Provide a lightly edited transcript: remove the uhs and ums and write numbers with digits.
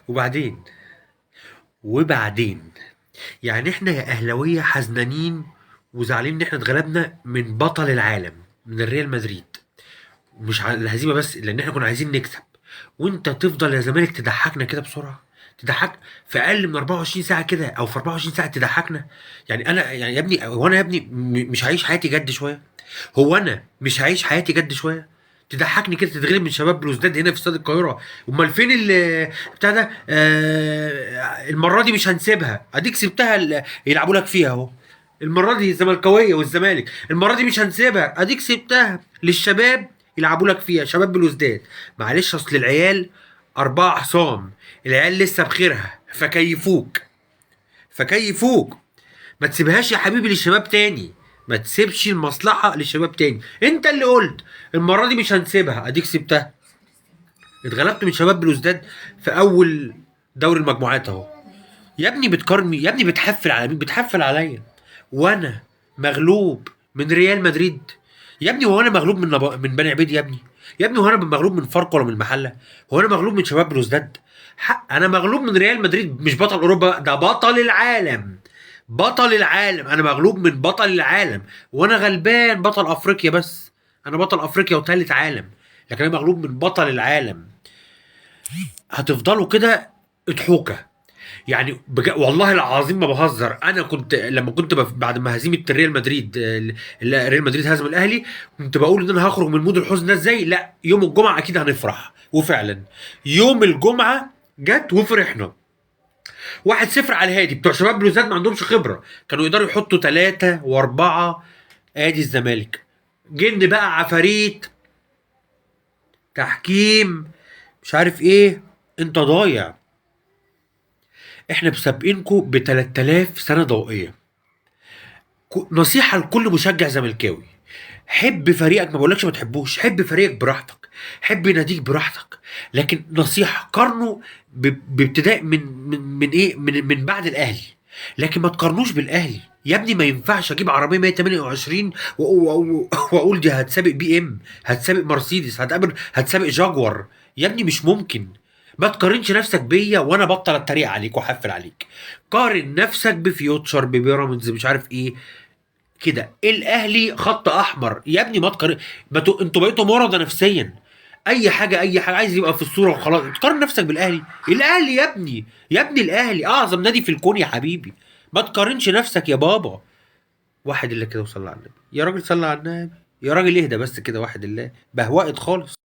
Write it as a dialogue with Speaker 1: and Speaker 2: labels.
Speaker 1: وبعدين وبعدين يعني احنا يا اهلاويه حزنانين وزعلانين ان احنا اتغلبنا من بطل العالم، من الريال مدريد. مش على الهزيمه بس، لان احنا كنا عايزين نكسب. وانت تفضل يا زمالك تضحكنا كده بسرعه، تضحك في اقل من 24 ساعه كده، او في 24 ساعه تضحكنا. يعني انا يعني يا ابني، هو انا يا ابني مش هعيش حياتي جد شويه؟ هو انا مش هعيش حياتي جد شويه؟ تضحكني كده تتغلب من شباب بلوزداد هنا في استاد القاهره؟ امال فين بتاع ده؟ المره دي مش هنسيبها، اديك سبتها يلعبوا لك فيها اهو. المره دي الزملكاويه والزمالك، المره دي مش هنسيبها، اديك سبتها للشباب يلعبوا لك فيها، شباب بلوزداد. معلش، اصل العيال اربعه حصان، العيال لسه بخيرها، فكيفوك. ما تسيبهاش يا حبيبي للشباب تاني، ما تسيبش المصلحة للشباب تاني. انت اللي قلت المرة دي مش هنسيبها، اديك سبتها. اتغلبت من شباب بلوزداد في اول دوري المجموعات اهو. يا ابني بتقارني، يا ابني بتحفل على مين؟ بتحفل عليا وانا مغلوب من ريال مدريد؟ يا ابني هو انا مغلوب من بني عبيد يا ابني؟ يا ابني هو انا مغلوب من فاركو ولا من المحله؟ هو انا مغلوب من شباب بلوزداد؟ حق، انا مغلوب من ريال مدريد، مش بطل اوروبا، ده بطل العالم. بطل العالم، انا مغلوب من بطل العالم. وانا غلبان بطل افريقيا بس. انا بطل افريقيا وثالث عالم، لكن انا مغلوب من بطل العالم. هتفضلوا كده اضحوكه. يعني والله العظيم ما بهزر. انا كنت لما كنت بعد ما هزيمه ريال مدريد، ريال مدريد هزم الاهلي، كنت بقول ان انا هخرج من مود الحزن ده ازاي؟ لا، يوم الجمعه اكيد هنفرح. وفعلا يوم الجمعه جت وفرحنا. 1-0 على الهادي. بتوع شباب بلوزداد ما عندهمش خبره، كانوا يقدروا يحطوا 3 و4. ادي الزمالك، جن بقى عفاريت، تحكيم، مش عارف ايه. انت ضايع. احنا مسابقينكم ب 3000 سنه ضوئيه. نصيحة لكل مشجع زملكاوي: حب فريقك، ما بقولكش ما تحبوش، حب فريقك براحتك، حب ناديك براحتك، لكن نصيحة قارنه بابتداء من ايه، من بعد الاهلي. لكن ما تقارنوش بالاهلي يا ابني. ما ينفعش اجيب عربيه 128 واقول دي هتسابق بي ام، هتسابق مرسيدس، هتسابق جاكور. يا ابني مش ممكن. ما تقارنش نفسك بيا وانا بطل اتريق عليك واحفل عليك. قارن نفسك بفيوتشر، ببيراميدز، مش عارف ايه كده. الاهلي خط احمر يا ابني. ما تقارن. انتوا بقيتوا مرضى نفسيا. اي حاجه اي حاجه عايز يبقى في الصوره وخلاص. تقارن نفسك بالاهلي؟ الاهلي يا ابني، يا ابني الاهلي اعظم نادي في الكون يا حبيبي. ما تقارنش نفسك يا بابا. واحد الله كده وصلى على النبي. يا راجل صلى على النبي، يا راجل اهدى بس كده، واحد الله بهوقت خالص.